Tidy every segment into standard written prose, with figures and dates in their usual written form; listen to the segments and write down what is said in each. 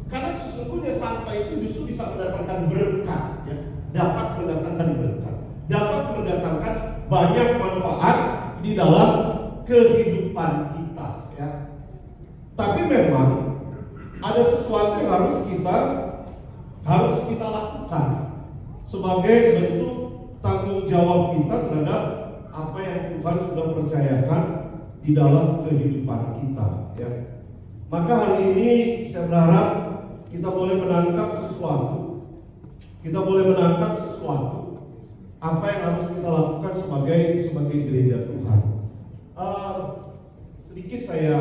Karena sesungguhnya sampah itu justru bisa mendatangkan berkat, ya. Dapat mendatangkan berkat, dapat mendatangkan banyak manfaat di dalam kehidupan kita, ya. Tapi memang ada sesuatu yang harus kita lakukan sebagai bentuk tanggung jawab kita terhadap apa yang Tuhan sudah percayakan di dalam kehidupan kita, ya. Maka hari ini saya berharap kita boleh menangkap sesuatu. Kita boleh menangkap sesuatu apa yang harus kita lakukan sebagai gereja Tuhan. Sedikit saya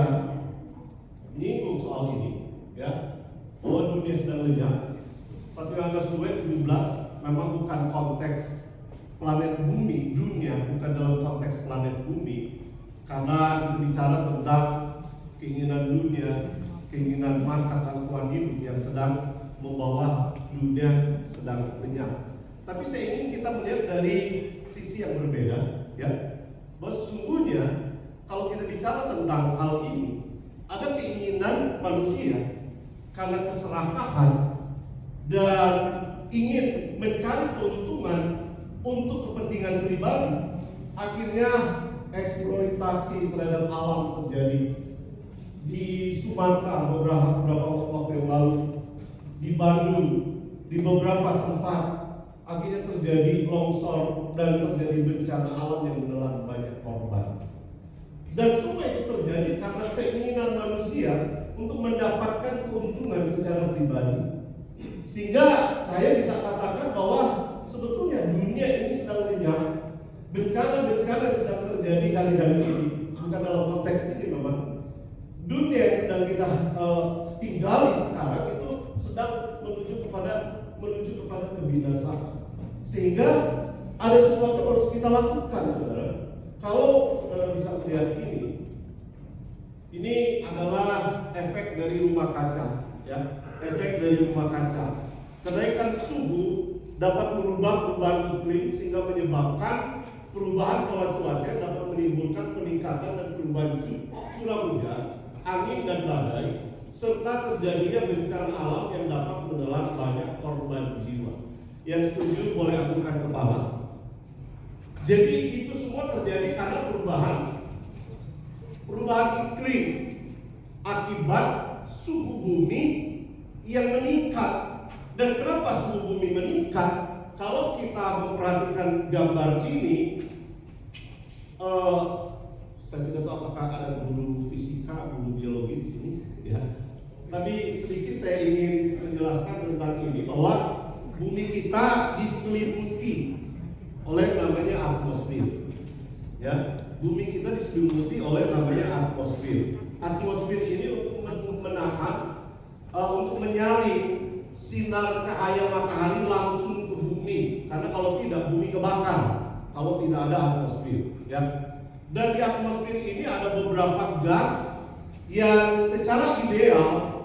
menyinggung soal ini, ya. Bahwa dunia sedang lenyap. 1 Yohanes 2:17 memang bukan konteks planet bumi, dunia, bukan dalam konteks planet bumi, karena itu bicara tentang keinginan dunia, keinginan mata tangkuan hidup yang sedang membawa dunia sedang lenyap. Tapi saya ingin kita melihat dari sisi yang berbeda, ya. Bahwa sesungguhnya kalau kita bicara tentang hal ini, ada keinginan manusia karena keserakahan dan ingin mencari keuntungan untuk kepentingan pribadi, akhirnya eksploitasi terhadap alam terjadi. Di Sumatera beberapa waktu yang lalu, di Bandung, di beberapa tempat akhirnya terjadi longsor dan terjadi bencana alam yang menelan banyak korban. Dan semua itu terjadi karena keinginan manusia untuk mendapatkan keuntungan secara pribadi. Sehingga saya bisa katakan bahwa sebetulnya dunia ini sedang lenyap. Bencana-bencana yang sedang terjadi hari-hari ini, bukan dalam konteks ini memang. Dunia yang sedang kita tinggali sekarang itu sedang menuju kepada kebinasaan. Sehingga ada sesuatu yang harus kita lakukan, saudara. Kalau saudara bisa melihat ini adalah efek dari rumah kaca, ya. Efek dari rumah kaca. Kenaikan suhu dapat merubah perubahan iklim sehingga menyebabkan perubahan pola cuaca yang dapat menimbulkan peningkatan dan perubahan curah hujan, angin dan badai, serta terjadinya bencana alam yang dapat menelan banyak korban jiwa. Yang setuju boleh anggukan kepala. Jadi itu semua terjadi karena perubahan iklim akibat suhu bumi yang meningkat. Dan kenapa suhu bumi meningkat? Kalau kita memperhatikan gambar ini, saya tidak tahu apakah ada guru fisika, guru biologi di sini, ya. Tapi sedikit saya ingin menjelaskan tentang ini, bahwa bumi kita diselimuti oleh namanya atmosfer, ya. Bumi kita diselimuti oleh namanya atmosfer. Atmosfer ini untuk menahan, untuk menyaring sinar cahaya matahari langsung ke bumi, karena kalau tidak bumi kebakar kalau tidak ada atmosfer, ya. Dan di atmosfer ini ada beberapa gas yang secara ideal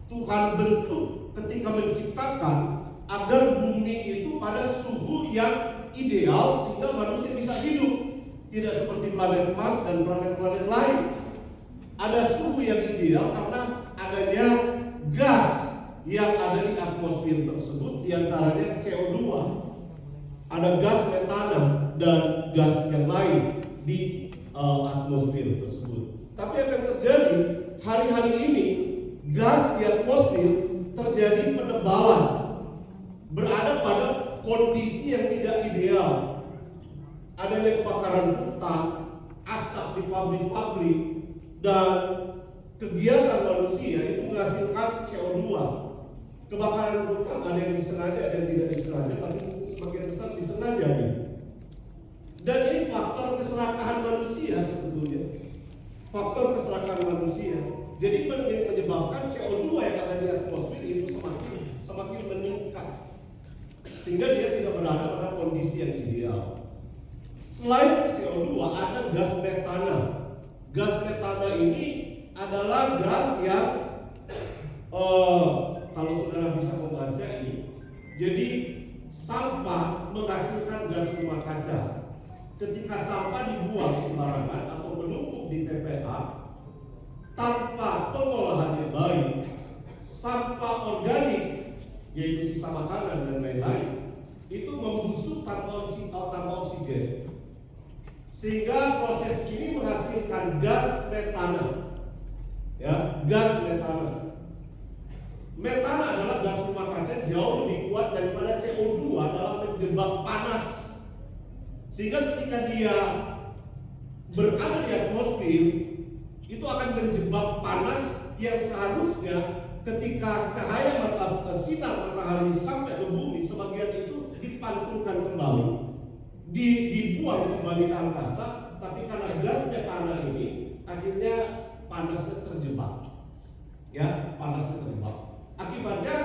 Tuhan bentuk ketika menciptakan agar bumi itu pada suhu yang ideal sehingga manusia bisa hidup, tidak seperti planet Mars dan planet-planet lain. Ada suhu yang ideal karena adanya gas yang ada di atmosfer tersebut, diantaranya CO2, ada gas metana dan gas yang lain di atmosfer tersebut. Tapi apa yang terjadi hari-hari ini, gas di atmosfer terjadi penebalan, berada pada kondisi yang tidak ideal. Adanya kebakaran hutan, asap di pabrik-pabrik, dan kegiatan manusia itu menghasilkan CO2. Kebakaran hutan ada yang disengaja, ada yang tidak disengaja, tapi sebagian besar disengaja. Dan ini faktor keserakahan manusia sebetulnya. Faktor keserakahan manusia. Jadi menyebabkan CO2 yang ada di atmosfer itu semakin meningkat, sehingga dia tidak berada pada kondisi yang ideal. Selain CO2 ada gas metana. Gas metana ini adalah gas yang kalau saudara bisa membaca ini, jadi sampah menghasilkan gas rumah kaca. Ketika sampah dibuang sembarangan atau menumpuk di TPA tanpa pengolahan yang baik, sampah organik, yaitu sisa makanan dan lain-lain, itu membusuk tanpa oksigen, sehingga proses ini menghasilkan gas metana. Ya, gas metana. Metana adalah gas rumah kaca jauh lebih kuat daripada CO2 dalam menjebak panas, sehingga ketika dia berada di atmosfer itu akan menjebak panas yang seharusnya ketika cahaya sinar matahari sampai ke bumi, sebagian itu dipantulkan kembali, dibuang kembali ke angkasa, tapi karena gas metana ini akhirnya panasnya terjebak. Ya, panasnya terjebak. Akibatnya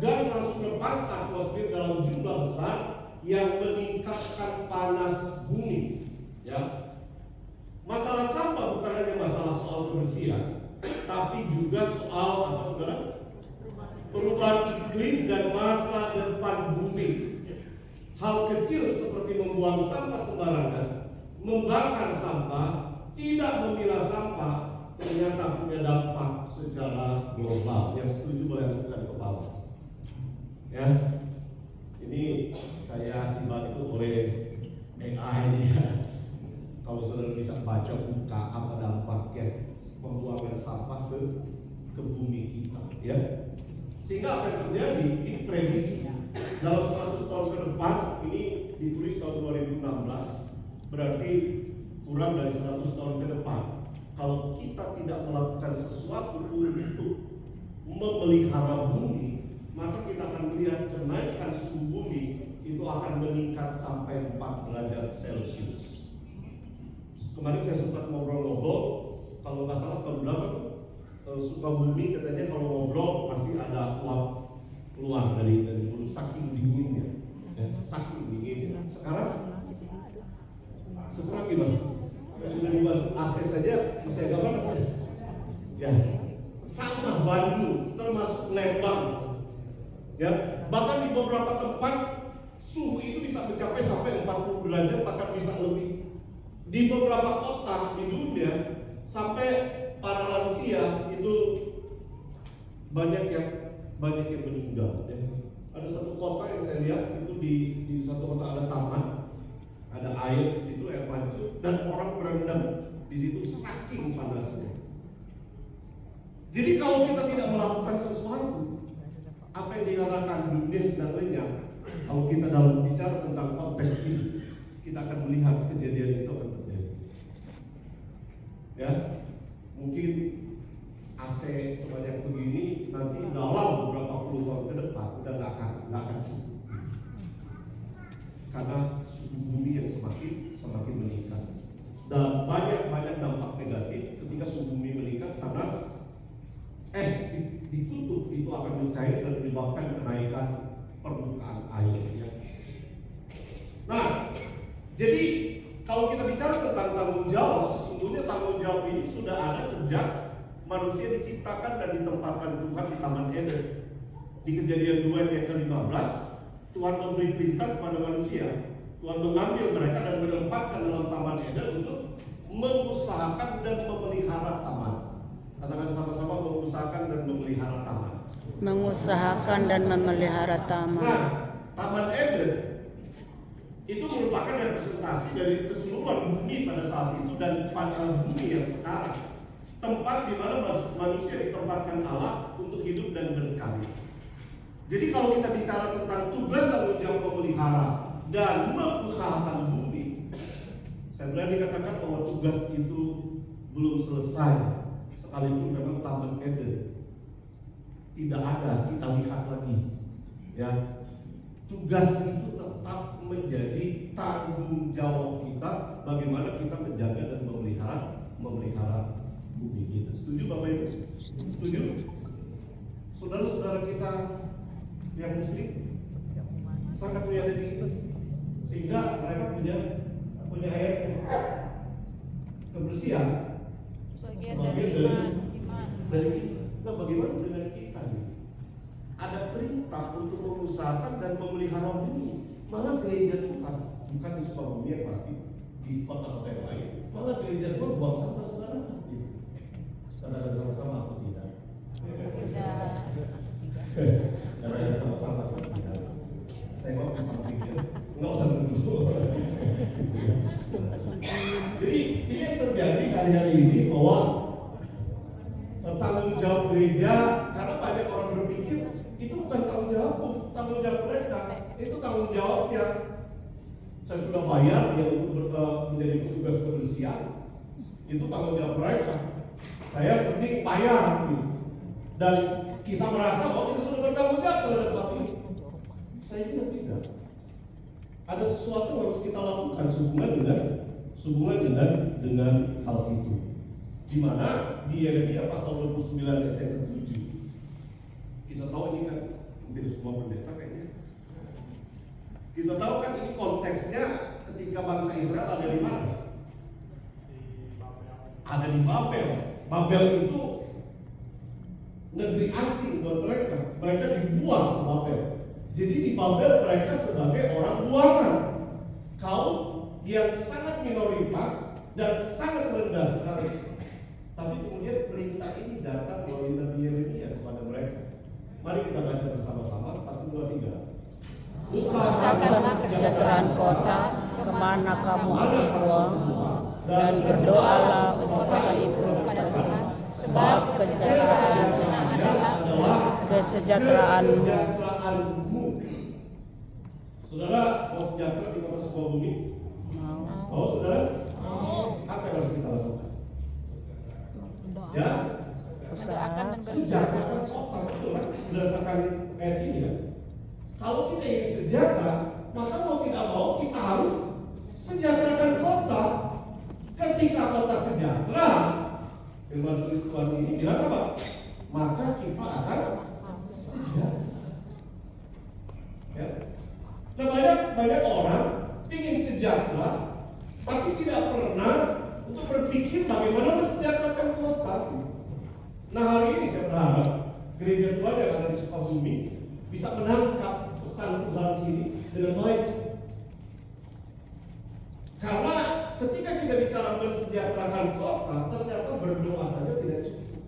gas langsung lepas ke atmosfer dalam jumlah besar yang meningkatkan panas bumi. Ya. Masalah sampah bukan hanya masalah soal kebersihan, tapi juga soal apa saudara? Perubahan iklim dan masa depan bumi. Hal kecil seperti membuang sampah sembarangan, membakar sampah, tidak memilah sampah, ternyata punya dampak secara global. Yang setuju boleh angkat kepala. Ya, ini saya dibantu oleh AI ya. Kalau saudara bisa baca buka apa dampaknya pembuangan sampah ke bumi kita, ya. Sehingga apa yang terjadi? Ini prediksi dalam 100 tahun ke depan, ini ditulis tahun 2016, berarti kurang dari 100 tahun ke depan. Kalau kita tidak melakukan sesuatu untuk memelihara bumi, maka kita akan melihat kenaikan suhu bumi itu akan meningkat sampai 4 derajat Celcius. Kemarin saya sempat ngobrol-ngobrol, kalau nggak salah tahun berapa Sukabumi katanya kalau ngobrol pasti ada uap keluar dari mulut saking dinginnya, ya, saking dinginnya. Sekarang gimana? Sudah dibuat AC saja masih agak panas ya. Ya, sama Bandung termasuk Lembang, ya, bahkan di beberapa tempat suhu itu bisa mencapai sampai 40 derajat bahkan bisa lebih. Di beberapa kota di dunia sampai para lansia itu banyak yang meninggal. Ya. Ada satu kota yang saya lihat itu di satu kota ada taman, ada air di situ, air mancur, dan orang berendam di situ saking panasnya. Jadi kalau kita tidak melakukan sesuatu, apa yang dikatakan dunia sedang lenyap. Kalau kita dalam bicara tentang konteks ini, kita akan melihat kejadian itu akan terjadi. Ya, mungkin AC sebanyak begini nanti dalam beberapa puluh tahun ke depan udah nggak akan cukup, karena suhu bumi yang semakin meningkat dan banyak dampak negatif ketika suhu bumi meningkat karena es di kutub itu akan mencair dan menyebabkan kenaikan permukaan airnya. Nah, jadi kalau kita bicara tentang tanggung jawab, sesungguhnya tanggung jawab ini sudah ada sejak manusia diciptakan dan ditempatkan Tuhan di Taman Eden. Di Kejadian 2 ayat ke-15, Tuhan memberi perintah kepada manusia. Tuhan mengambil mereka dan menempatkan dalam Taman Eden untuk mengusahakan dan memelihara taman. Katakan sama-sama, mengusahakan dan memelihara taman. Mengusahakan dan memelihara taman. Nah, Taman Eden itu merupakan representasi dari keseluruhan bumi pada saat itu dan pada bumi yang sekarang, tempat di mana manusia ditempatkan Allah untuk hidup dan berkarya. Jadi kalau kita bicara tentang tugas tanggung jawab memelihara dan mengusahakan bumi, saya berani katakan bahwa tugas itu belum selesai, sekalipun memang Taman Eden tidak ada kita lihat lagi, ya. Tugas itu tetap menjadi tanggung jawab kita, bagaimana kita menjaga dan memelihara bumi kita. Setuju Bapak Ibu? Setuju? Saudara-saudara kita yang muslim sangat menyadari itu, sehingga mereka punya ayatnya. Kebersihan sebagian dari nah, bagaimana dengan kita nih? Ada perintah untuk mengusahakan dan memelihara bumi. Malah gereja Tuhan, bukan di Sukabumi yang pasti, di kota-kota yang lain, malah gereja Tuhan buang sampah sembarangan. Katakan sama-sama, aku tidak. Karena sama-sama saya mau sama pikir, nggak usah dulu. Jadi ini yang terjadi hari-hari ini bahwa tanggung jawab gereja, karena banyak orang berpikir itu bukan tanggung jawab mereka, itu tanggung jawabnya. Saya sudah bayar dia untuk menjadi petugas kebersihan, itu tanggung jawab mereka. Saya penting bayar gitu. Dan kita merasa bahwa kita sudah bertanggung jawab terhadap hal ini. Saya kira tidak. Ada sesuatu yang harus kita lakukan sehubungan dengan hal itu. Di mana di Yeremia pasal 29 ayat yang ke-7. Kita tahu ini kan hampir semua pendeta kayaknya. Kita tahu kan ini konteksnya ketika bangsa Israel ada di mana? Ada di Babel. Babel itu negeri asing buat mereka. Mereka dibuang ke Babel. Jadi di Babel mereka sebagai orang buangan, kaum yang sangat minoritas dan sangat rendah sekali. Tapi kemudian perintah ini datang melalui Nabi Yeremia kepada mereka. Mari kita baca bersama-sama 1, 2, 3. Usahakanlah kesejahteraan kota kemana kamu akan buang, dan berdoalah untuk kota itu kepada Tuhan, sebab kesejahteraanmu. Saudara mau sejahtera di kota Sukabumi? Mau saudara? Apa yang harus kita lakukan? Ya, Usaha sejahtera kota, berdasarkan ayat ini ya. Kalau kita ingin sejahtera, maka mau tidak mau kita harus sejahterakan kota. Ketika kota sejahtera, firman Tuhan ini bilang apa? Maka kita akan sejahtera. Ya. Nah, banyak orang ingin sejahtera, tapi tidak pernah untuk berpikir bagaimana mensejahterakan kota. Nah, hari ini saya berharap gereja Tuhan yang ada di Sukabumi bisa menangkap pesan Tuhan ini dengan baik. Karena ketika kita bicara mensejahterakan kota, ternyata berdoa saja tidak cukup.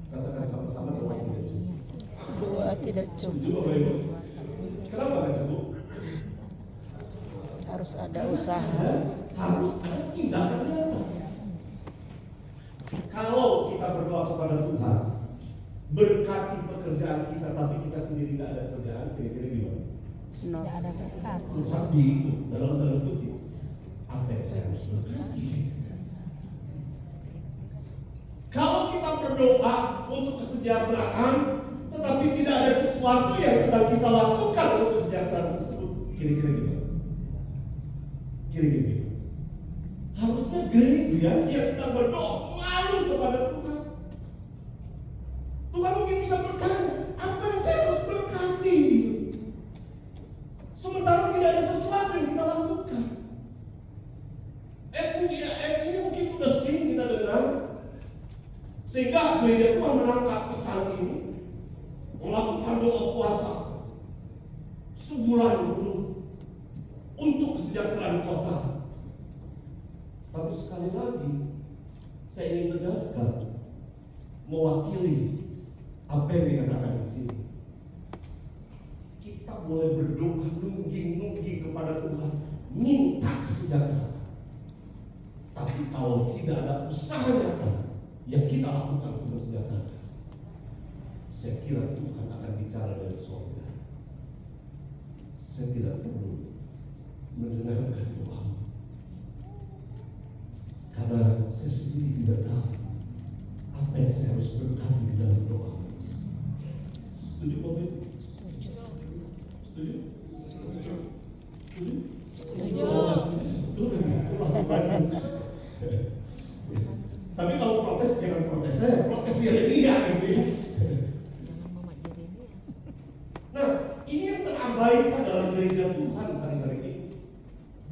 Katakan sama-sama, doa tidak cukup. doa tidak cukup, Kenapa tidak cukup? harus ada usaha. Harus ada tindakan nyata. Kalau kita berdoa kepada Tuhan, berkati pekerjaan kita, tapi kita sendiri tidak ada kerjaan, kira-kira gimana? Tuhan bingung dalam tanda kutip, apa yang saya harus berkati? Kalau kita berdoa untuk kesejahteraan, tetapi tidak ada sesuatu yang sedang kita lakukan untuk kesejahteraan tersebut, kira-kira gimana? Kira-kira gimana? Harusnya gereja yang sedang berdoa malu kepada Tuhan. Tuhan mungkin bisa bertanya, apa yang saya harus berkati? Sementara tidak ada sesuatu yang kita lakukan. Ini mungkin sudah sering kita dengar, sehingga gereja Tuhan menangkap pesan ini, melakukan doa puasa sebulan penuh untuk kesejahteraan kota. Tapi sekali lagi, saya ingin tegaskan, mewakili apa yang dikatakan di sini. Kita boleh berdoa nungging kepada Tuhan, minta kesejahteraan. Tapi kalau tidak ada usaha nyata yang kita lakukan untuk kesejahteraan, saya kira Tuhan akan bicara dari surga. Saya tidak perlu mendengarkan doa, karena saya sendiri tidak tahu apa yang saya harus berkati di dalam doa. Setuju Bapak Ibu? Setuju? Setuju. Tapi kalau protes, jangan protes saya, protes Yeremia gitu ya. Nah, ini yang terabaikan dalam gereja Tuhan hari-hari ini.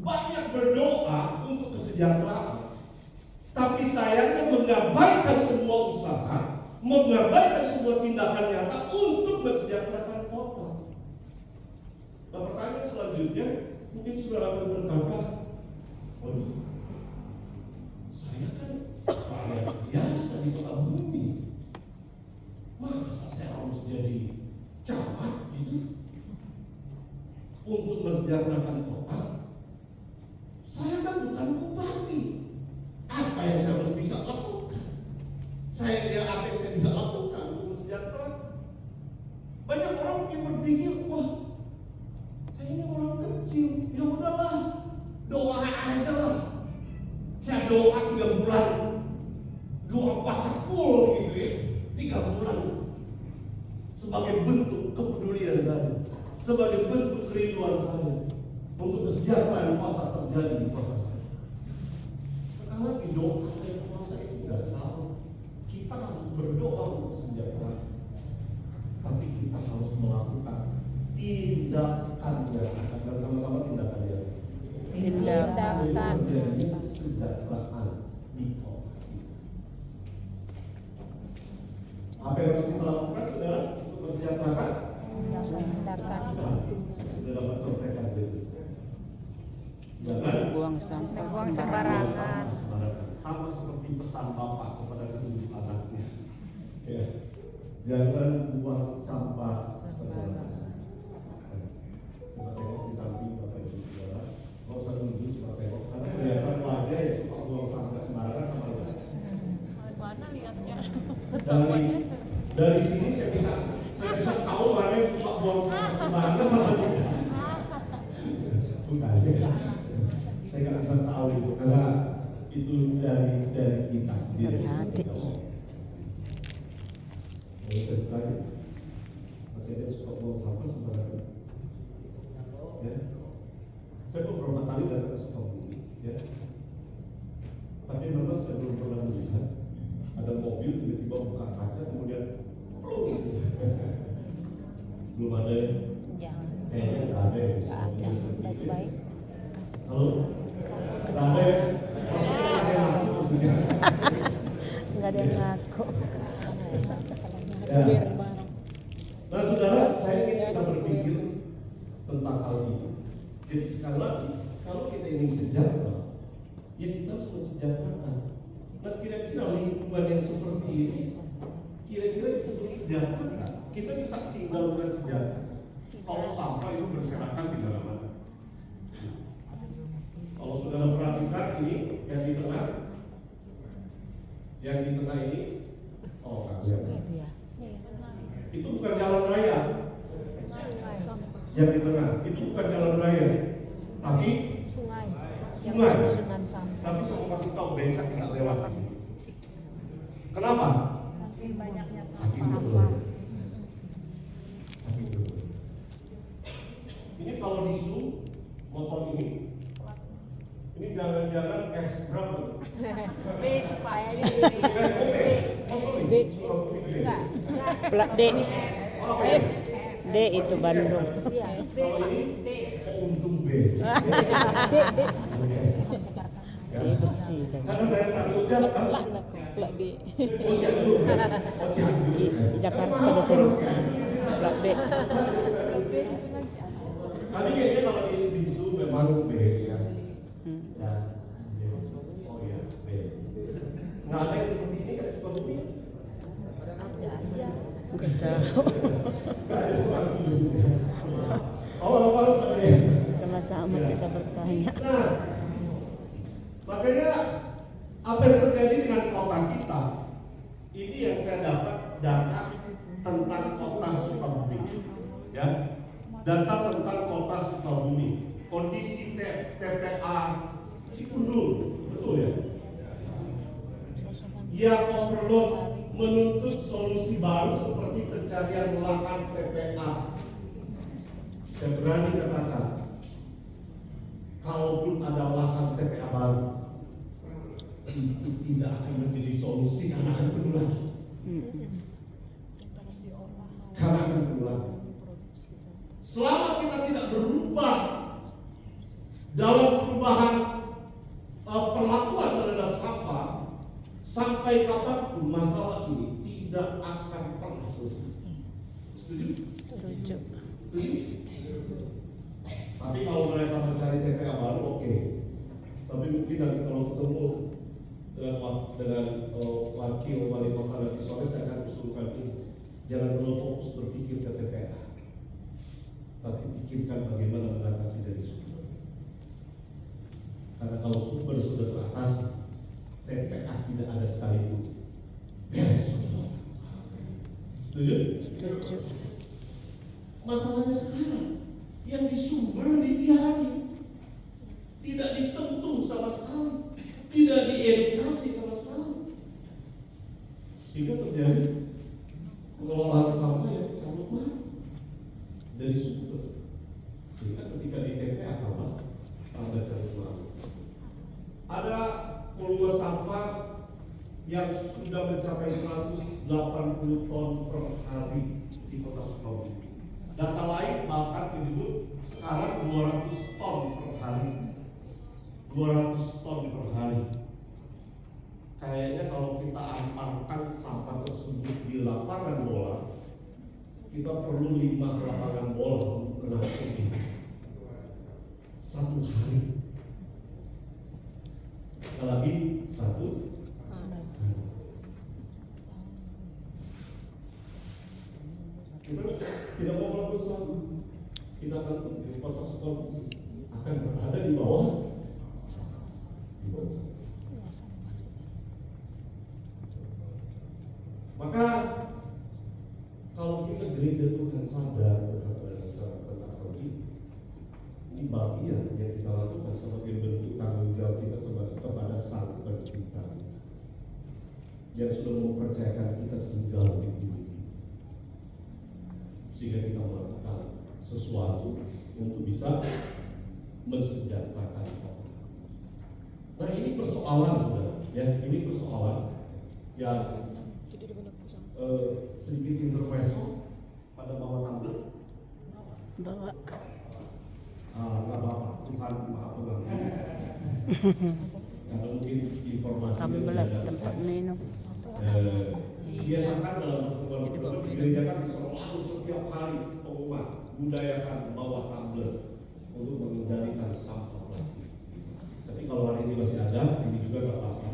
Banyak berdoa untuk kesejahteraan, tapi sayangnya mengabaikan semua usaha, mengabaikan semua tindakan nyata untuk mensejahterakan kota. Nah, pertanyaan selanjutnya, mungkin saudara akan berkata, waduh, saya kan rakyat biasa di kota bumi, masa saya harus jadi camat gitu untuk mensejahterakan kota? Saya kan bukan bupati. Apa yang saya harus bisa lakukan? Apa yang saya bisa lakukan untuk mensejahterakan? Banyak orang yang berpikir, wah, saya ini orang kecil, ya udahlah, doa aja lah. Saya doa 3 bulan, doa puasa full gitu ya, 3 bulan, sebagai bentuk kepedulian saya, sebagai bentuk kerinduan saya untuk kesejahteraan kota terjadi di kota saya. Sekali lagi, doa dan puasa itu tidak salah. Kita harus berdoa untuk kesejahteraan, tapi kita harus melakukan tindakannya. Akan sama-sama tindakannya. Tindakan Menjadi kesejahteraan di kota kita. Apa yang harus kita lakukan, saudara, untuk mensejahterakan? tindakan Sudah dapat contekan itu. Jangan buang sampah Buang sembarangan. sembarangan. sama seperti pesan Bapak kepada kedua anaknya. Ya. Jangan buang sampah sembarangan. Coba tengok di samping Bapak Ibu Saudara. Nggak usah nunggu, coba tengok. Karena kelihatan wajah yang suka buang sampah sembarangan sama dengan. Mana lihatnya? Dari sini saya bisa tahu mana yang suka buang sampah sembarangan sama tidak. Bukan aja. Saya nggak bisa tahu itu karena itu dari kita sendiri. Dari hati. Jadi saya tanya, masih ada yang suka buang sampah sembarangan? Ya, saya beberapa kali datang ke Sukabumi, ya. Tapi memang saya belum pernah melihat ada mobil tiba-tiba buka kaca kemudian belum ada ya? Jangan. Kayaknya nggak ada ya. Baik-baik. Halo? Nggak ada ya? Maksudnya nggak ada yang ngaku maksudnya? Nggak ada yang ngaku. Ya. Nah saudara, saya ingin kita berpikir tentang hal ini. Jadi sekali lagi, kalau kita ingin sejahtera, ya kita harus mensejahterakan. Nah kira-kira lingkungan yang seperti ini, kira-kira disebut sejahtera kan? Kita bisa tinggal dengan sejahtera. Kalau sampah itu berserakan di mana-mana. Kalau saudara perhatikan ini yang di tengah ini, oh nggak kelihatan. Itu bukan jalan raya. Yang di tengah itu bukan jalan raya, tapi Sungai. sungai. Sunan sampah. Tapi saya mau kasih tahu becak bisa lewat di sini. Kenapa? Tapi banyaknya Saking sampah. betul. Saking betul. Ini kalau di zoom motor ini jangan-jangan berapa? B, kayaknya Oh sorry. D. Sukabumi gede. Enggak. Plat D. Oh, apa ya? D itu Bandung. Iya. Kalau ini D. untung B. D. Oke. D bersih dan Karena saya takutnya Plat D. ojek dulu. Ojek dulu. di Jakarta ada sering plat B. Tadi kayaknya kalau di Zoom memang B ya. Ya. B. Oh iya B. Nggak ada yang seperti ini kan Sukabumi? Ada aja. Nggak tahu. Nggak ada yang bagus ya. Oh apa ya? Sama-sama kita bertanya. Nah, makanya apa yang terjadi dengan kota kita ini yang saya dapat data tentang kota Sukabumi, ya, data tentang kota Sukabumi, kondisi TPA Cikundul, betul ya? Yang overload menuntut solusi baru seperti pencarian lahan TPA. Saya berani katakan, kalaupun ada lahan TPA baru, itu tidak akan menjadi solusi karena akan berulang. Karena akan berulang. Selama kita tidak berubah dalam perubahan perlakuan terhadap sampah, sampai kapanpun masalah ini tidak akan pernah selesai. Setuju? Setuju. Tapi kalau mereka mencari TPA baru, oke. Tapi mungkin nanti kalau ketemu dengan wakil wali kota nanti sore saya akan usulkan ini. Jangan terlalu fokus berpikir ke TPA, tapi pikirkan bagaimana mengatasi dari sumber. Karena kalau sumber sudah teratasi, TPA tidak ada sekalipun beres masalah. Setuju? Setuju. Masalahnya sekarang yang di sumber dibiarkan, tidak disentuh sama sekali, tidak diedukasi sama sekali, sehingga terjadi pengelolaan sampah yang carut marut dari sumber, sehingga ketika di TPA tambah carut marut. Ada volume sampah yang sudah mencapai 180 ton per hari di Kota Sukabumi. Data lain bahkan menyebut sekarang 200 ton per hari. 200 ton per hari. Kayaknya kalau kita amparkan sampah tersebut di lapangan bola, kita perlu 5 lapangan bola untuk menampung ini. Satu hari. Sekali lagi, satu. Kita tidak mau melakukan sesuatu, kita akan di Kota Sukabumi akan berada di bawah sana. Maka kalau kita gereja Tuhan sadar tentang ini bagian yang kita lakukan sebagai bentuk tanggung jawab kita kepada Sang Pencipta yang sudah mempercayakan kita tinggal di bumi, sehingga kita melakukan sesuatu untuk bisa mensejahterakan kita. Nah, ini persoalan saudara, ya, ini persoalan yang sedikit intermezzo pada bawah tumbler. Bawa. Nggak apa-apa, Tuhan maha pengampun. Karena mungkin informasi Tumbler tempat minum. biasakan dalam pertemuan di gereja kan selalu setiap hari pengumuman budayakan bawa tumbler untuk mengendalikan sampah plastik. Tapi kalau hari ini masih ada, ini juga nggak apa-apa.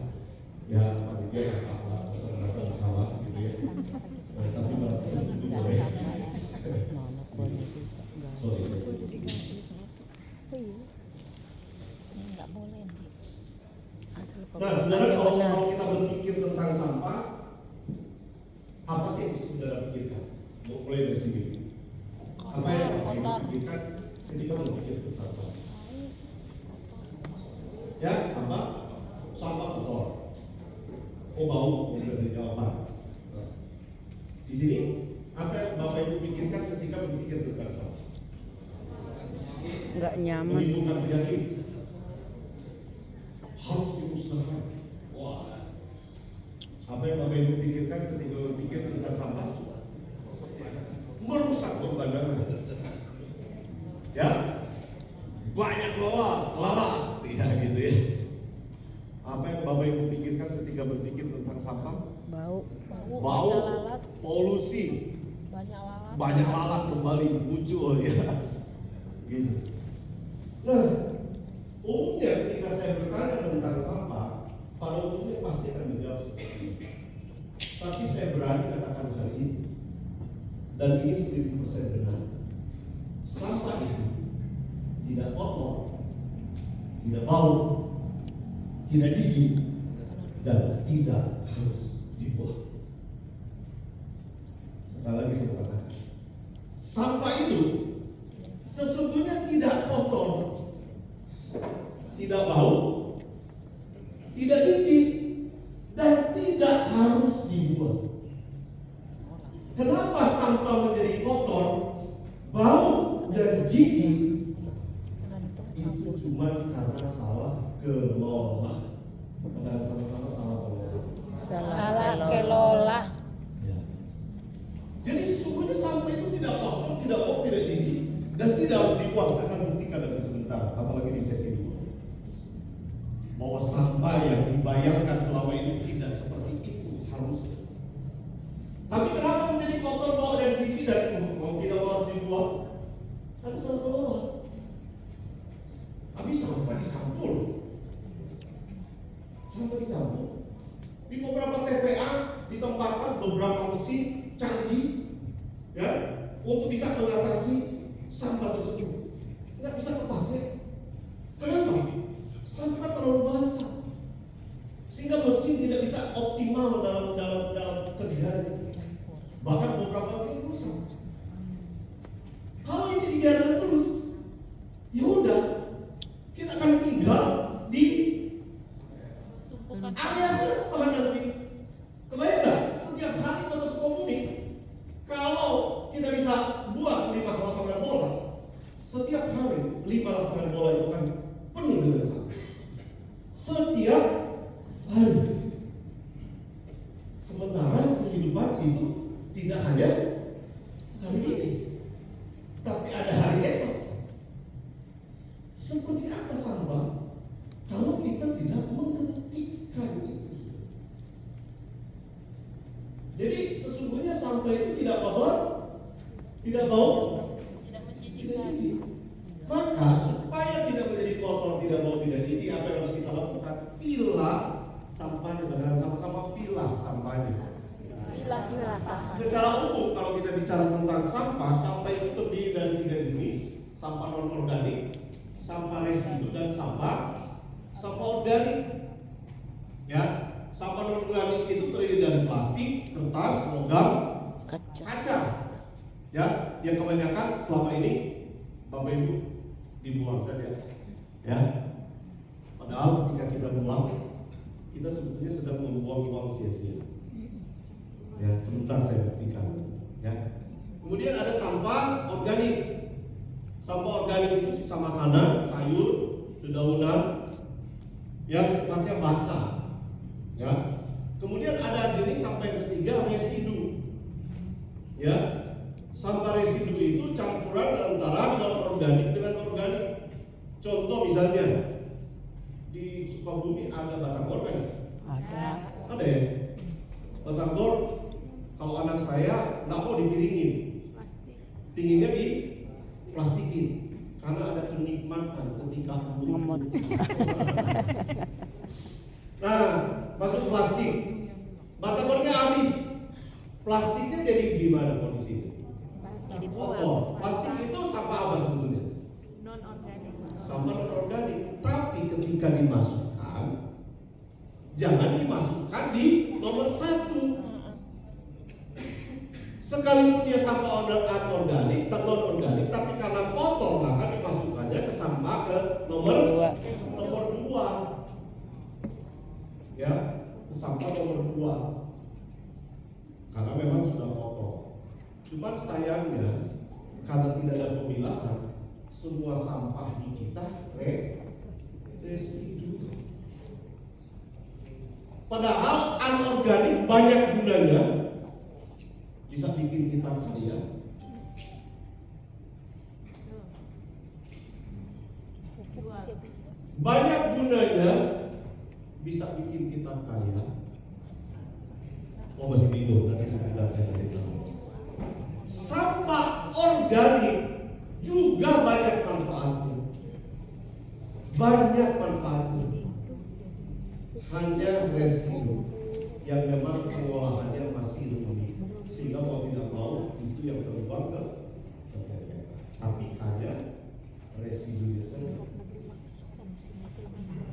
Ya, panitia nggak apa-apa, merasa bersalah gitu ya. Tapi merasa itu boleh. Sorry. Nggak boleh. Nah, saudara, kalau kita berpikir tentang sampah, apa sih yang saudara pikirkan? Mulai dari sini. Apa yang kita pikirkan ketika berpikir tentang sampah? Ya, sampah kotor. Oh, bau, udah dari jawaban. Di sini, apa yang Bapak Ibu pikirkan ketika berpikir tentang sampah? Nggak nyaman. Menimbulkan penyakit. Harus dimusnahkan. Wah. Apa yang Bapak Ibu pikirkan ketika berpikir tentang sampah? Merusak pemandangan. Ya, banyak lalat, ya gitu ya. Apa yang Bapak Ibu pikirkan ketika berpikir tentang sampah? Bau. Bau, lalat. polusi, Banyak lalat. lalat kembali muncul ya. Gitu. Nah, umumnya ketika saya bertanya tentang sampah, pada umumnya pasti akan menjawab seperti ini. Tapi saya berani katakan hari ini, dan ini 1000% benar. Sampah itu tidak kotor, tidak bau, tidak jijik, dan tidak harus dibuang. Sekali lagi saya katakan, sampah itu sesungguhnya tidak kotor, tidak bau, tidak jijik, dan tidak harus dibuang. Kenapa sampah menjadi kotor, bau, dan jijik? Itu cuma karena salah kelola. Karena sama-sama salah kelola. Salah kelola. Ya. Jadi sesungguhnya sampah itu tidak kotor, tidak bau, tidak jijik, dan tidak harus dibuang. Saya akan buktikan nanti sebentar, apalagi di sesi 2, bahwa sampah yang dibayangkan selama ini tidak seperti itu harusnya. Tapi kenapa menjadi kotor, bau, dan jijik dan tidak harus dibuang? Ada salah kelola. Habis sampah disampul. Sampah disampul. Di beberapa TPA ditempatkan beberapa mesin canggih untuk bisa mengatasi sampah tersebut. Nggak bisa kepakai. Kenapa? Sampah terlalu basah, sehingga mesin tidak bisa optimal dalam kerjanya. Bahkan beberapa kali rusak. Kalau ini dibiarkan terus, ya udah, kita akan tinggal di area sampah nanti. Kebayang nggak? Setiap hari kita sekomunik, kalau kita bisa buat 5 lapangan bola, setiap hari 5 lapangan bola itu kan penuh dengan sampah. Setiap hari. Sementara kehidupan itu tidak hanya hari ini, tapi ada hari esok. Seperti apa sampah kalau kita tidak menghentikan itu? Jadi sesungguhnya sampah itu tidak kotor, tidak bau, tidak jijik. Maka supaya tidak menjadi kotor, tidak bau, tidak jijik, apa yang harus kita lakukan? Pilah sampahnya, dengan sama-sama pilah sampahnya. Pilah sampah. Secara umum kalau kita bicara tentang sampah, sampah itu terdiri dari 3 jenis: sampah non organik, sampah residu, dan sampah organik. Ya, sampah non organik itu terdiri dari plastik, kertas, logam, kaca. Ya, yang kebanyakan selama ini Bapak Ibu dibuang saja. Ya, padahal ketika kita buang, kita sebetulnya sedang membuang-buang sia-sia. Ya, sebentar saya buktikan. Ya. Kemudian ada sampah organik. Sampah organik itu sisa makanan, sayur, dedaunan yang sifatnya basah. Ya. Kemudian ada jenis sampah yang ketiga, residu. Ya. Sampah residu itu campuran antara non organik dengan organik. Contoh misalnya di Sukabumi ada batagor kan? Ada ya. Batagor, kalau anak saya nggak mau dipiringin, pinginnya di plastikin, karena ada kenikmatan ketika ngemut. Nah, masuk plastik, batagornya habis, plastiknya jadi gimana kondisinya? Kotor. Plastik itu sampah apa sebetulnya? Non-organik. Sampah non-organik. Tapi ketika dimasukkan, jangan dimasukkan di nomor 1. Sekalipun dia sampah organik, non-organik, tapi karena kotor maka dimasukkannya ke sampah ke nomor 2. Ya, ke sampah nomor 2. Karena memang sudah kotor. Cuman sayangnya karena tidak ada pemilahan, semua sampah di kita residu. Padahal anorganik banyak gunanya, bisa bikin kita kaya. Banyak gunanya, bisa bikin kita kaya. Oh, masih bingung, nanti sebentar saya kasih tahu. Sampah organik juga banyak manfaatnya. Banyak manfaatnya. Hanya residu yang memang pengolahannya masih rumit, sehingga mau tidak mau itu yang terbuang ke TPA. Tapi hanya residunya saja.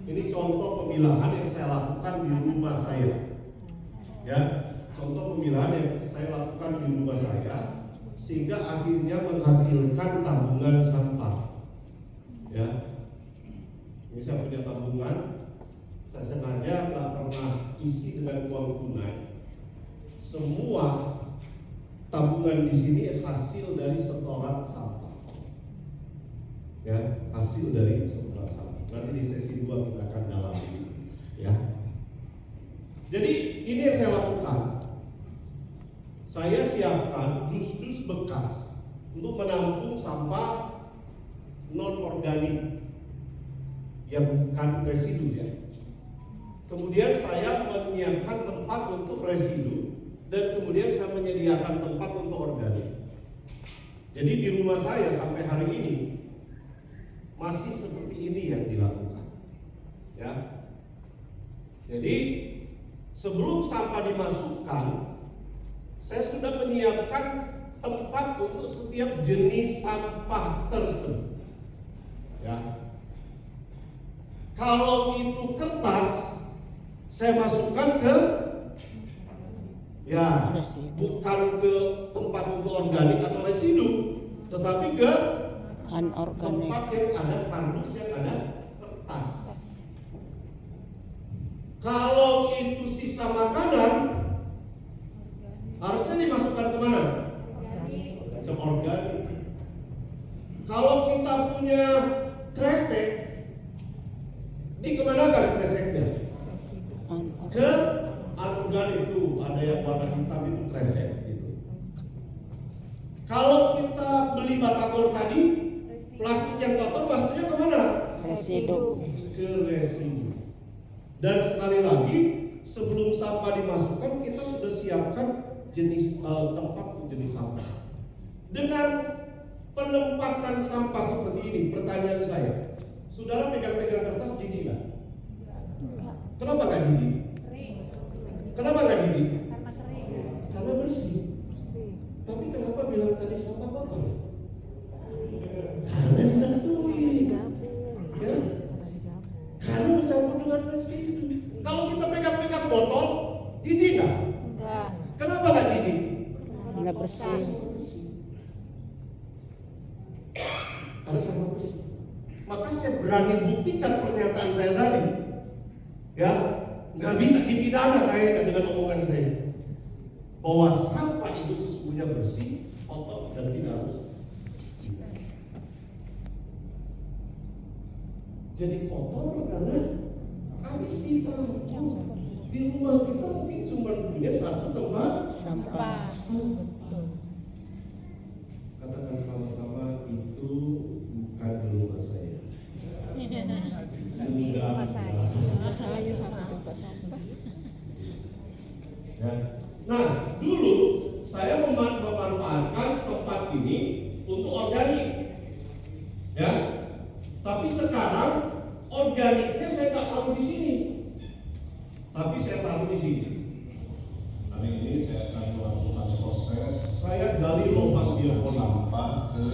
Ini contoh pemilahan yang saya lakukan di rumah saya. Ya, contoh pemilahan yang saya lakukan di rumah saya, sehingga akhirnya menghasilkan tabungan sampah. Ya, ini saya punya tabungan. Saya sengaja nggak pernah isi dengan uang tunai. Semua tabungan di sini hasil dari setoran sampah. Ya, hasil dari setoran sampah. Nanti di sesi 2 kita akan dalami. Ya. Jadi ini yang saya lakukan. Saya siapkan dus-dus bekas untuk menampung sampah non-organik yang bukan residu ya. Kemudian saya menyiapkan tempat untuk residu dan kemudian saya menyediakan tempat untuk organik. Jadi di rumah saya sampai hari ini masih seperti ini yang dilakukan. Ya. Jadi sebelum sampah dimasukkan, saya sudah menyiapkan tempat untuk setiap jenis sampah tersebut. Ya. Kalau itu kertas, saya masukkan ke bukan ke tempat untuk organik atau residu, tetapi ke anorganik. tempat yang ada kardus, yang ada kertas. Kalau itu sisa makanan, harusnya dimasukkan kemana? Ke organik. Kalau kita punya kresek, dikemanakan kreseknya? Ke anorganik. Itu ada yang warna hitam, itu kresek gitu. Kalau kita beli batagor tadi, plastik yang kotor maksudnya kemana? Residu. Ke residu. Dan sekali lagi, sebelum sampah dimasukkan, kita sudah siapkan jenis tempat untuk jenis sampah. Dengan penempatan sampah seperti ini, pertanyaan saya, saudara pegang-pegang kertas jijik nggak? Kenapa nggak jijik? Kenapa nggak jijik? Karena bersih. Tapi kenapa bilang tadi sampah kotor? Karena disantui. Ya? Karena bercampur dengan residu. Kalau kita pegang-pegang botol, jijik nggak? Enggak. Kenapa nggak jijik? Karena bersih. Karena sama bersih. Maka saya berani buktikan pernyataan saya tadi. Ya, nggak bisa dipidana saya dengan omongan saya. Bahwa sampah itu sesungguhnya bersih, kotor dan tidak harus. Jadi kotor karena habis dicampur. Di rumah kita mungkin cuma punya satu tempat Sampah. Katakan sama-sama, itu bukan di rumah saya. Tempat saya. Masalahnya sama tempat sampah. Ya. Nah, dulu saya memanfaatkan tempat ini untuk organik, ya. Tapi sekarang organiknya saya tak taruh di sini, tapi saya taruh di sini. Hari ini saya akan melakukan proses. Saya gali lubang biopori sampah ke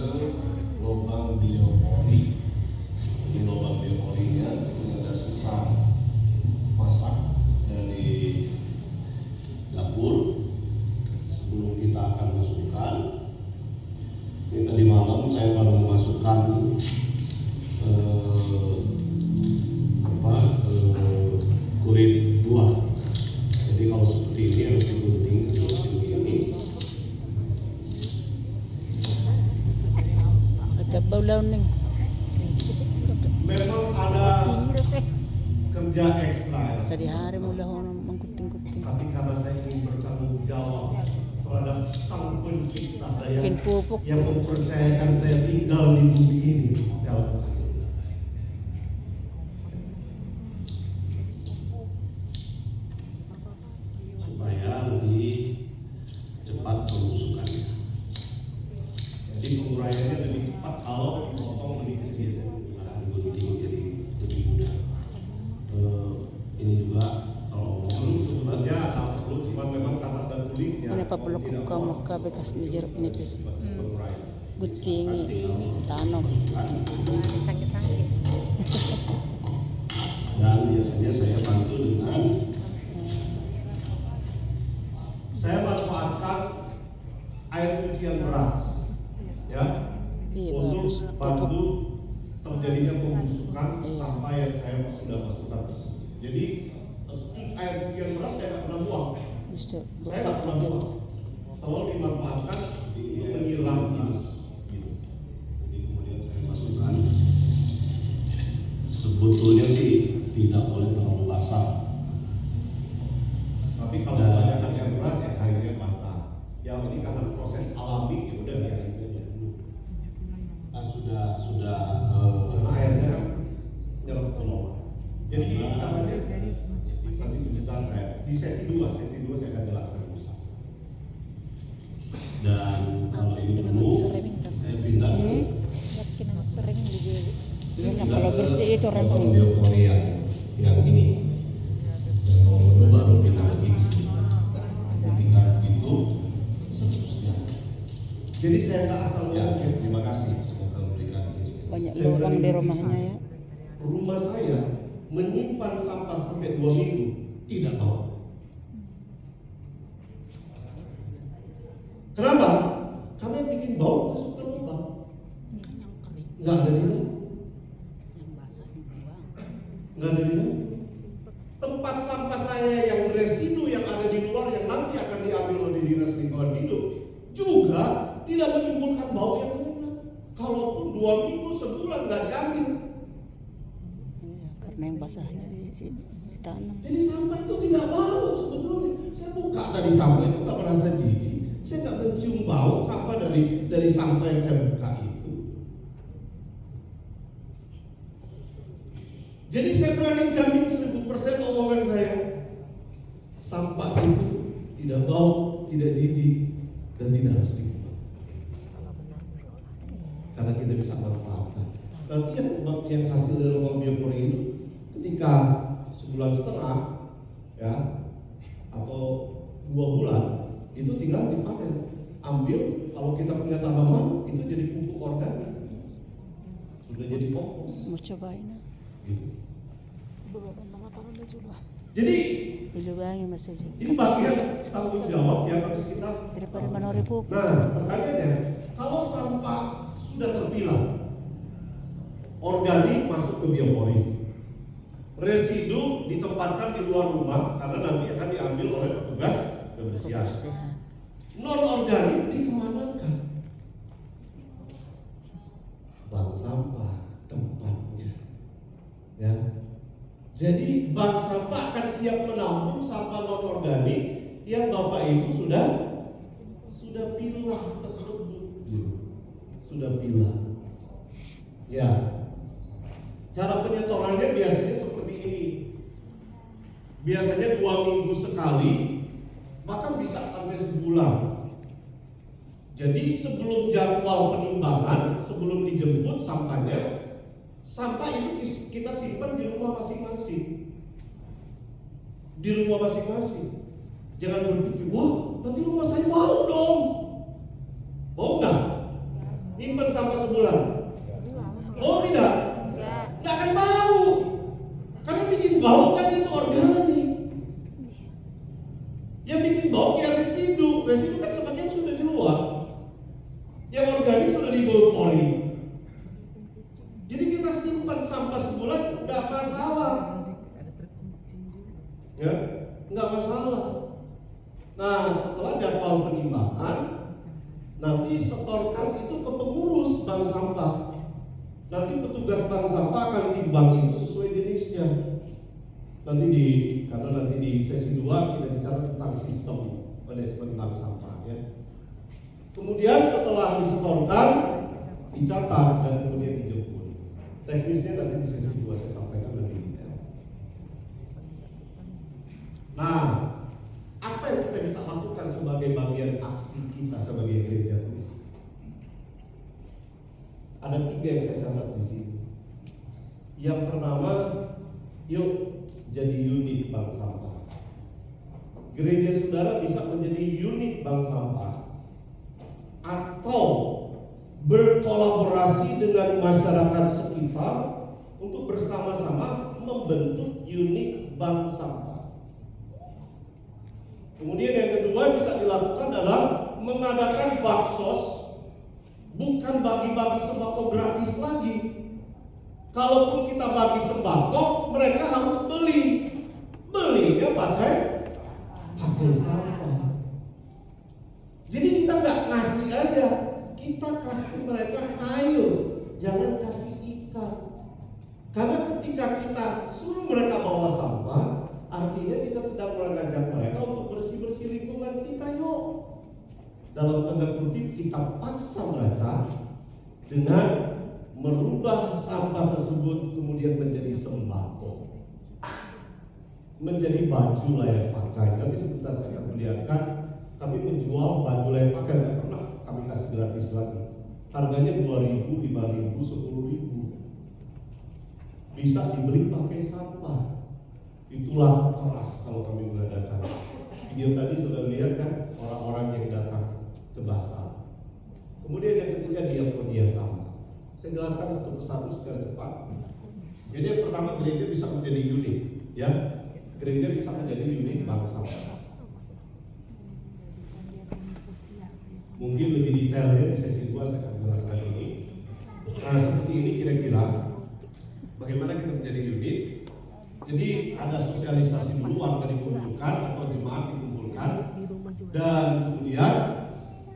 lubang biopori. Ini lubang bioporinya ini ada sisa masak dari dapur sebelum kita akan masukkan. Ini tadi malam saya baru memasukkan kulit buah. Jadi kalau seperti ini harus digunting seperti ini. Kecabaw lang ning. Memang ada kerja ekstra. Sa dihari mo lahon ng mangkuting-kuting. Tapi karena saya ingin bertanggung jawab terhadap Sang Pencipta saya Kin pupuk. yang mempercayakan saya tinggal di bumi ini, saya lakukan. Supaya lebih cepat pembusukannya. Jadi penguraiannya lebih cepat kalau dipotong lebih kecil, digunting jadi lebih mudah. Ini juga kalau sebenarnya tak perlu, cuma memang karena ada kulitnya. Ano pa pala kung ka magkabekas ni jeruk nipis. Gutingi tanom. Sakit-sakit. Dan biasanya saya bantu dengan saya manfaatkan air cucian beras, ya, Iya, untuk bagus. bantu terjadinya pembusukan Iya. sampah yang saya sudah masukkan tersebut. Jadi air cucian beras saya tidak pernah buang. Gusto. Saya tidak pernah buang. Selalu dimanfaatkan untuk menyiram gas. Gitu. Jadi kemudian saya masukkan. Sebetulnya sih tidak boleh terlalu basah. Tapi kalau kebanyakan air beras ya airnya basah. Yang ini karena proses alami sudah biarin aja dulu. Sudah karena airnya kan nyerap ke bawah. Jadi caranya nanti sebentar saya di sesi 2 saya akan jelaskan pusat. Dan kalau ini penuh, saya pindah ke Yakin anak kering di jari. Yun na pala bersih ito rin. lubang biopori yang ini. Dan baru pindah lagi ke sini. Nanti tinggal itu seterusnya. Ya, oke, terima kasih. Semoga memberikan inspirasi. Banyak Saya lubang berani di buktikan, rumahnya ya. Rumah saya menyimpan sampah sampai 2 minggu tidak bau. Kenapa? Karena yang bikin bau masuk ke lubang. Nggak ada di dalam. Nggak ada di dalam. Tempat sampah saya yang residu yang ada di luar yang nanti akan diambil oleh dinas lingkungan hidup juga tidak menimbulkan bau yang menyengat. Kalaupun 2 minggu sebulan nggak diambil. Iya, karena yang basahnya ditanam. Jadi sampah itu tidak bau sebetulnya. Saya buka tadi sampah itu nggak merasa jijik. Saya nggak mencium bau sampah dari sampah yang saya buka itu. Jadi saya berani jamin 1000% omongan saya. Sampah itu tidak bau, tidak jijik, dan tidak harus dibuang. Karena kita bisa manfaatkan. Nanti yang hasil dari lubang biopori itu ketika sebulan setengah ya atau 2 bulan itu tinggal dipakai. Ambil, kalau kita punya tanaman itu jadi pupuk organik, sudah jadi kompos. Mau cobain? Gitu. Jadi Bilangin Mas Uli. ini bagian tanggung jawab yang harus kita. Daripada menori pupuk. Nah, pertanyaannya, kalau sampah sudah terpilah, organik masuk ke biopori, residu ditempatkan di luar rumah karena nanti akan diambil oleh petugas kebersihan. Non organik dikemanakan? Bank sampah tempatnya, ya. Jadi bank sampah akan siap menampung sampah non organik yang Bapak Ibu sudah pilah tersebut, sudah pilah. Ya, cara penyetorannya biasanya seperti ini. Biasanya 2 minggu sekali, bahkan bisa sampai sebulan. Jadi sebelum jadwal penimbangan, sebelum dijemput sampahnya, sampah itu kita simpan di rumah masing-masing. Di rumah masing-masing. Jangan berpikir, wah nanti rumah saya bau dong. Bau nggak? Nyimpan sampah sebulan. Bau tidak? Nggak akan bau. Karena bikin bau kan itu organik. Yang bikin bau ya residu. Residu kan sebagian sudah di luar. Yang organik sudah di biopori. Jadi kita simpan sampah sebulan nggak masalah, ya nggak masalah. Nah setelah jadwal penimbangan, nanti setorkan itu ke pengurus bank sampah. Nanti petugas bank sampah akan timbang itu sesuai jenisnya. Karena nanti di sesi 2 kita bicara tentang sistem manajemen bank sampah, ya. Kemudian setelah disetorkan, dicatat dan kemudian dijemput. Teknisnya nanti di sesi 2 saya sampaikan lebih detail. Nah, apa yang kita bisa lakukan sebagai bagian aksi kita sebagai gereja Tuhan? Ada 3 yang saya catat di sini. Yang pertama, yuk jadi unit bank sampah. Gereja saudara bisa menjadi unit bank sampah atau berkolaborasi dengan masyarakat sekitar untuk bersama-sama membentuk unit bank sampah. Kemudian yang kedua bisa dilakukan adalah mengadakan baksos, bukan bagi-bagi sembako gratis lagi. Kalaupun kita bagi sembako, mereka harus belinya pakai sampah. Jadi kita nggak ngasih aja. Kita kasih mereka kayu, jangan kasih ikan. Karena ketika kita suruh mereka bawa sampah, artinya kita sedang mengajak mereka untuk bersih-bersih lingkungan kita. Yuk, dalam tanda kutip kita paksa mereka dengan merubah sampah tersebut kemudian menjadi sembako, menjadi baju layak pakai. Nanti sebentar saya akan melihatkan kami menjual baju layak pakai, tidak pernah kami kasih gratis lagi. Harganya 2.000, 5.000, 10.000. Bisa dibeli pakai sampah. Itulah keras kalau kami mengadakan. Video tadi sudah lihat kan orang-orang yang datang ke basar. Kemudian yang ketiga diakonia sama. Saya jelaskan satu persatu secara cepat. Jadi yang pertama, gereja bisa menjadi unit, ya. Gereja bisa menjadi unit bangsa. Mungkin lebih detailnya di sesi 2 saya akan jelaskan ini. Nah, seperti ini kira-kira bagaimana kita menjadi unit. Jadi ada sosialisasi dulu, warga dikumpulkan atau jemaat dikumpulkan, dan kemudian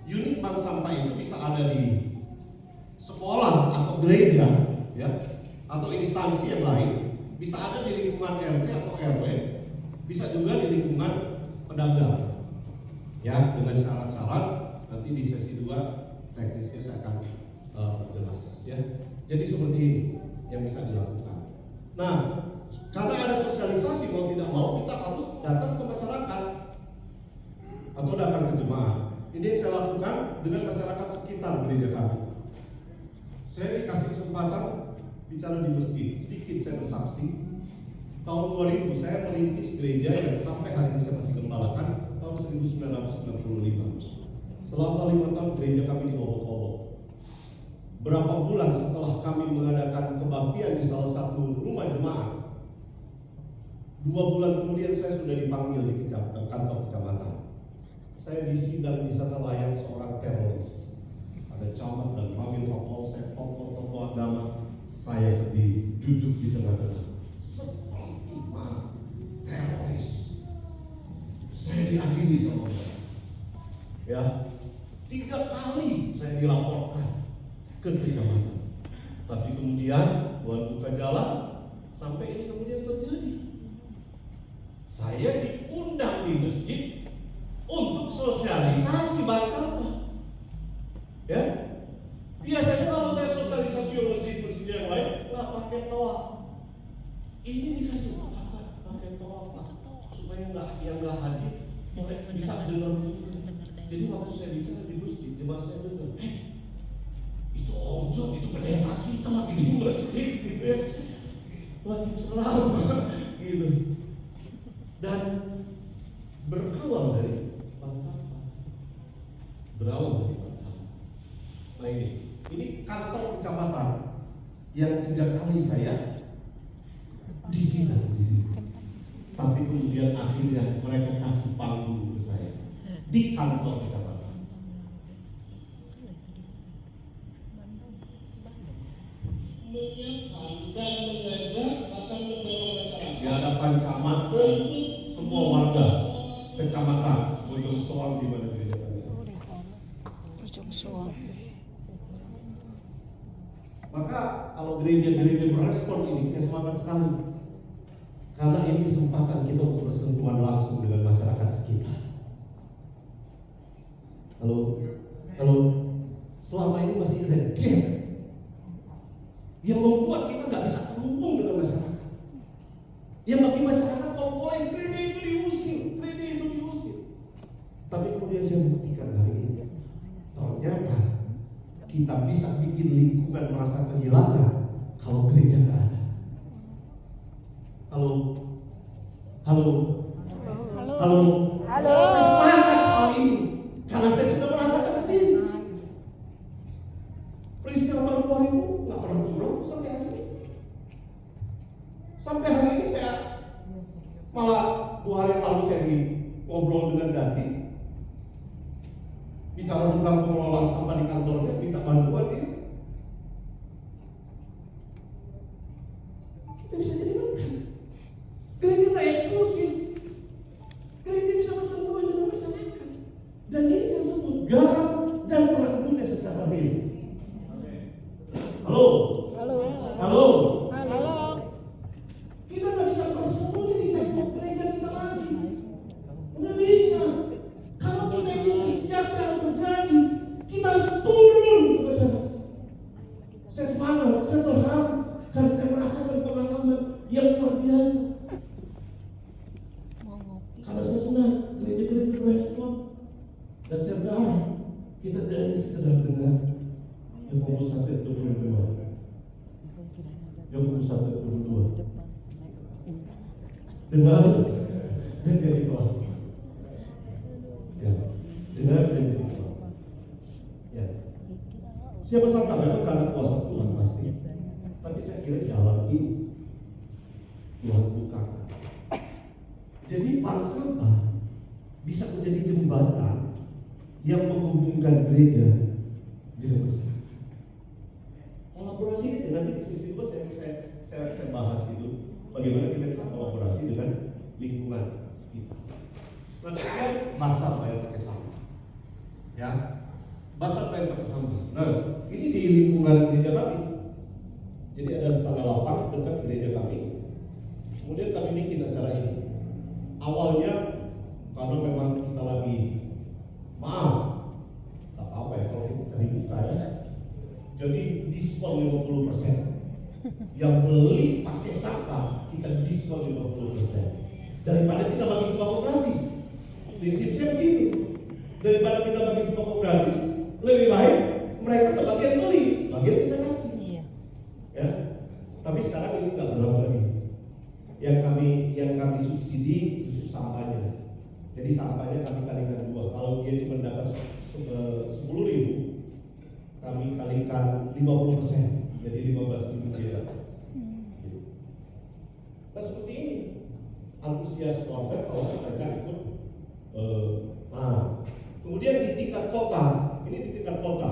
unit bank sampah itu bisa ada di sekolah atau gereja, ya, atau instansi yang lain. Bisa ada di lingkungan RT atau RW, bisa juga di lingkungan pedagang, ya, dengan syarat-syarat. Nanti di sesi 2 teknisnya saya akan jelas, ya. Jadi seperti ini yang bisa dilakukan. Nah, karena ada sosialisasi, mau tidak mau kita harus datang ke masyarakat atau datang ke jemaat. Ini yang saya lakukan dengan masyarakat sekitar gereja kami. Saya dikasih kesempatan bicara di masjid, sedikit saya bersaksi. Tahun 2000 saya merintis gereja yang sampai hari ini saya masih gembalakan, tahun 1995. Selama 5 tahun gereja kami diobok-obok. Berapa bulan setelah kami mengadakan kebaktian di salah satu rumah jemaat, 2 bulan kemudian saya sudah dipanggil di kantor kecamatan. Saya disidang di sana layak seorang teroris. Ada camat dan panggil kapolsek, tokoh-tokoh agama. Saya sendiri duduk di tengah-tengah seperti teroris. Saya diadili sama mereka. Ya, 3 kali saya dilaporkan ke kecamatan. Tapi kemudian Tuhan buka jalan sampai ini kemudian terjadi. Saya diundang di masjid untuk sosialisasi baca. Ya, biasanya kalau saya sosialisasi di masjid yang lain, nggak pakai toa. Ini dikasih pakai toa, Pak, supaya yang nggak hadir mereka bisa dengar. Jadi waktu saya bicara di masjid, jemaat saya dengar, itu ojol, itu pendeta kita lagi di masjid, gitu ya, lagi ceramah, gitu. Dan berawal dari bank sampah, Nah ini kantor kecamatan yang 3 kali saya disidang di sini. Tapi kemudian akhirnya mereka kasih panggung ke saya di kantor kecamatan. Menyiapkan dan mengajak akan mendorong masyarakat di hadapan camat dan semua warga kecamatan Bojong Soang di mana gereja kami. Bojong Soang. Maka kalau gereja-gereja merespon ini, saya semangat sekali. Karena ini kesempatan kita untuk bersentuhan langsung dengan masyarakat sekitar. Kalau selama ini masih ada gap yang membuat kita nggak bisa terhubung dengan masyarakat. Yang bagi masyarakat kalau boleh gereja itu diusir. Tapi kemudian saya buktikan hari ini, ternyata kita bisa bikin lingkungan merasa kehilangan kalau gereja nggak ada. Halo. Saya semangat hal ini karena saya sudah merasakan sendiri. Peristiwa tahun 2000 nggak pernah pulang sampai hari ini. Sampai hari ini saya malah 2 hari lalu saya ngobrol dengan Dati, bicara tentang pengelolaan sampah di kantornya, minta bantuan dia. Kita bisa jadi makan. Gereja nggak eksklusif. Gereja bisa bersentuhan dengan masyarakat. Dan ini saya sebut garam dan terang dunia secara real. Halo. Kita nggak bisa bersembunyi di tembok gereja kita lagi. Nggak bisa. Kalau kita ingin kesejahteraan terjadi, kita harus turun ke masyarakat. Saya semangat, saya terharu karena saya merasakan pengalaman yang luar biasa. Karena saya senang gereja-gereja berespon, dan saya berharap kita tidak hanya sekedar dengar Yakobus 1:22. Yakobus 1:22. Dengar dan jadi pelaku. Ya, dengar dan jadi pelaku. Ya. Siapa sangka memang karena kuasa Tuhan pasti. Tapi saya kira jalan ini Tuhan bukakan. Jadi bank sampah bisa menjadi jembatan yang menghubungkan gereja dengan masyarakat. Kolaborasi itu nanti di sisi dua saya bahas itu bagaimana kita bisa kolaborasi dengan lingkungan sekitar. Nah, kemudian basah bayar pakai sampah, ya, basah bayar pakai sampah. Nah, ini di lingkungan gereja kami. Jadi ada tanggal 8 dekat gereja kami. Kemudian kami bikin acara ini. Awalnya karena memang kita lagi maaf, tak apa ya kalau kita cari buka ya. Jadi diskon 50%. Yang beli pakai sampah kita diskon 50%. Daripada kita bagi sembako gratis. Prinsipnya begitu. Daripada kita bagi sembako gratis, lebih baik mereka sebagian beli, sebagian kita kasih. Ya. Tapi sekarang ini nggak berlaku lagi. Yang kami subsidi itu sampahnya. Jadi sampahnya kami kalikan 2. Kalau dia cuma dapat 10.000, kami kalikan 50%, jadi 15.000 dia. Nah seperti ini antusias warga kalau mereka ikut. Kemudian di tingkat kota, ini di tingkat kota.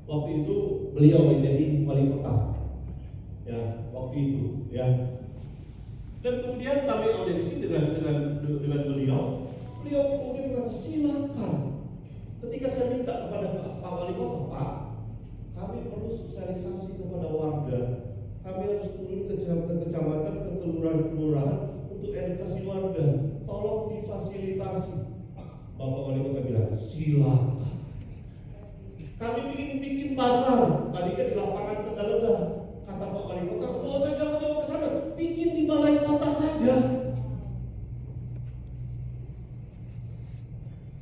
Waktu itu beliau menjadi wali kota, ya waktu itu, ya. Dan kemudian kami audiensi dengan beliau. Beliau kemudian berkata silakan. Ketika saya minta kepada Pak Wali Kota, Pak, kami perlu sosialisasi kepada warga. Kami harus turun ke kecamatan, ke kelurahan-kelurahan untuk edukasi warga. Tolong difasilitasi. Bapak Wali Kota bilang silakan. Kami bikin pasar. Tadinya di lapangan Tegalega. Kata Pak Wali Kota, mau saya jauh-jauh ke sana, bikin di balai kota saja.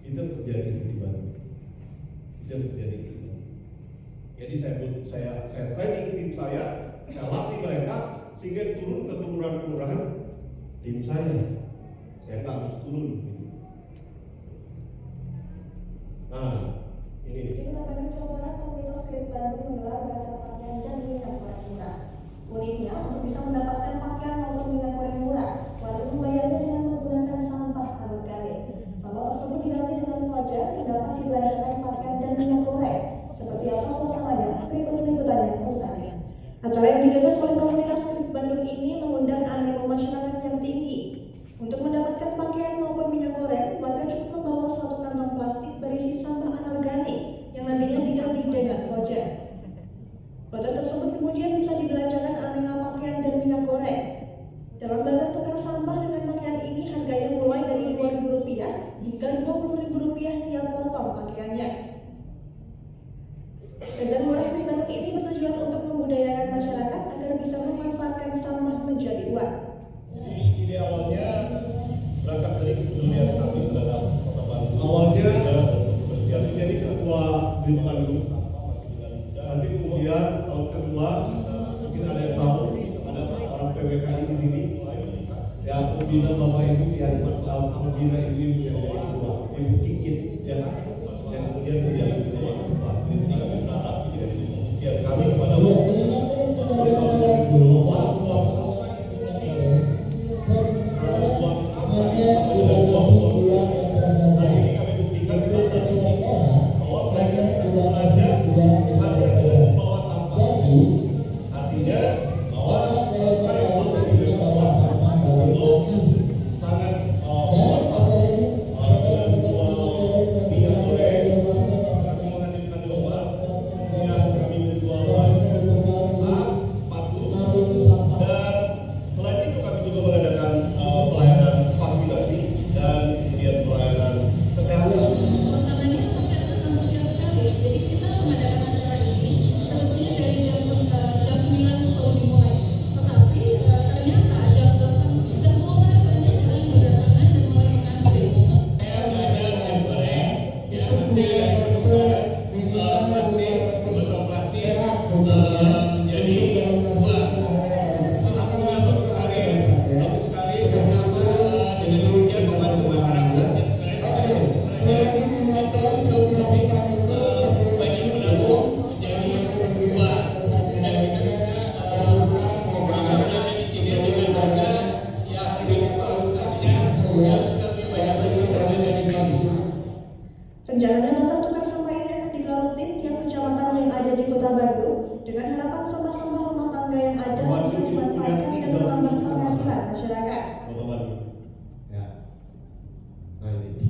Itu terjadi di Bandung. Itu terjadi di Bandung. Jadi saya training tim saya latih mereka sehingga turun ke kelurahan-kelurahan tim saya. Saya nggak harus turun. Nah, ini. Di Kota Bandung, Jawa Barat, komunitas Krip Bandung menggelar bazar pakaian dan minyak goreng murah. Uniknya, untuk bisa mendapatkan pakaian maupun minyak goreng murah, warga membayarnya dengan menggunakan sampah karut karut. Sampah tersebut diganti dengan saja yang dapat dibelanjakan pakaian dan minyak goreng. Seperti apa suasananya? Berikut liputannya untuk Anda. Acara yang digagas oleh komunitas Krip Bandung ini mengundang animo masyarakat yang tinggi. Untuk mendapatkan pakaian maupun minyak goreng, warga cukup membawa satu kantong plastik berisi sampah anorganik yang nantinya diganti dengan voucher. Voucher tersebut kemudian bisa dibelanjakan aneka pakaian dan minyak goreng. Dalam bazar tukar sampah dengan pakaian ini harganya mulai dari Rp2.000 hingga Rp20.000 tiap potong pakaiannya. Bazar murah di Bandung ini bertujuan untuk membudayakan masyarakat agar bisa memanfaatkan sampah menjadi uang. Ide awalnya berangkat dari kepedulian kami terhadap Kota Bandung. Awalnya kebersihan menjadi ketua di Bandung. Tapi kemudian tahun kedua mungkin ada yang tahu ada orang PWKI di sini. Ya, pembina Bapak Ibu yang pembina ibu-ibu yang dari ketua, ibu Kikit, ya, yang kemudian menjadi ketua. Jadi kami berharap ya kami kepada Kota Bandung dengan harapan sampah-sampah rumah tangga yang ada bisa dimanfaatkan dan menambah penghasilan masyarakat. Kota Bandung. Ya. Nah ini.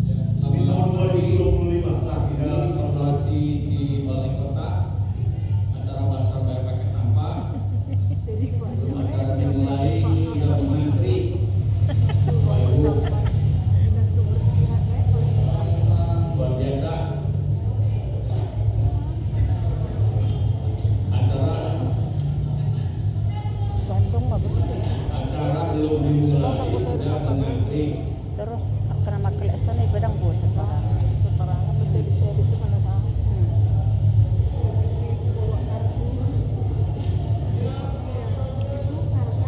Ya, Di tahun 2025 terakhir terakhir informasi di Balai Kota, acara pasar bayar pakai sampah, acara dimulai sudah mengantri. Luar biasa. Bandung mah bersih. Acara belum dimulai sudah mengantri. Terus kena makel sana bedang buat sekarang. Sekarang mesti disebut itu sana sana.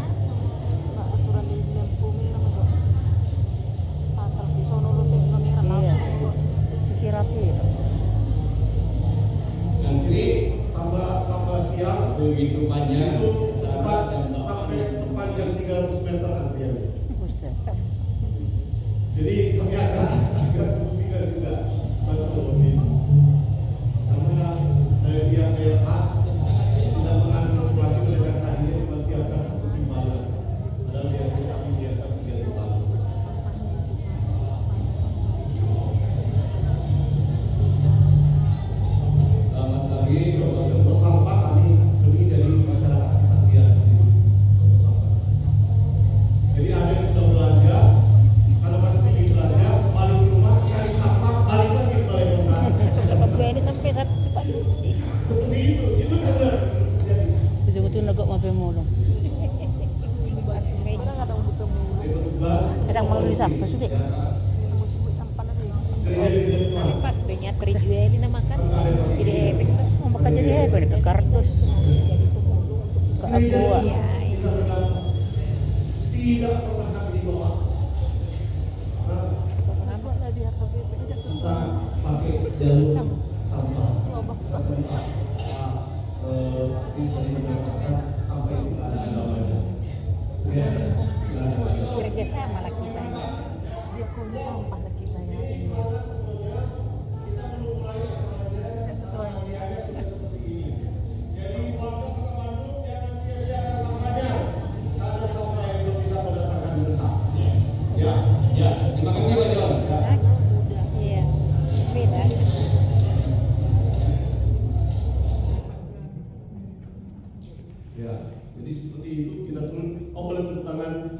Aturan di bumi nama tuh. Sepatar di sono lu teh nomor Iya. langsung. Isi rapi. Antri tambah siang begitu panjang itu syarat dan sampai bapak. sepanjang 300 meter antriannya. Buset. Jadi kami agak pusingan juga betul ini. Karena dari pihak PLH tidak mengantisipasi mereka tadinya mempersiapkan satu timbangan. Padahal biasanya kami biarkan 3 timbangan. Selamat pagi. Contoh-contoh sampah kami demi dari masyarakat kesaktian sendiri. Contoh sampah. Jadi ada yang sudah belanja, karena masih tinggi belanja, balik ke rumah cari sampah, balik lagi ke balai kota. Dapat ini sampai satu tempat sendiri. Seperti itu benar terjadi. Betul-betul negok mape mulung. Orang ada untuk kamu. Petugas Kadang mau di sampah sudah. Musibut sampah nanti. kerja di rumah. Pas banyak terjual ini makan. Jadi efek tuh. Mau makan jadi hebat ke kardus. Ke aqua. Iya. Bisa berkata, tidak pernah kami dibawa. Ngabak lah biar tapi beda tuh. Entah pakai jalur sampah. Lobak sah. Entah bisa diberangkatkan sampai itu nggak ada agamanya. Ya, nggak ada agama. Kerja sama lah kita ya. Dia kuni sampah lah kita ya. Jadi warga Kota Bandung jangan sia-siakan sampahnya. Ada sampah yang belum bisa mendatangkan di tempat. Ya. Ya, terima kasih Pak John. Iya. Beda. Ya, jadi seperti itu kita turun. Oh boleh tepuk tangan.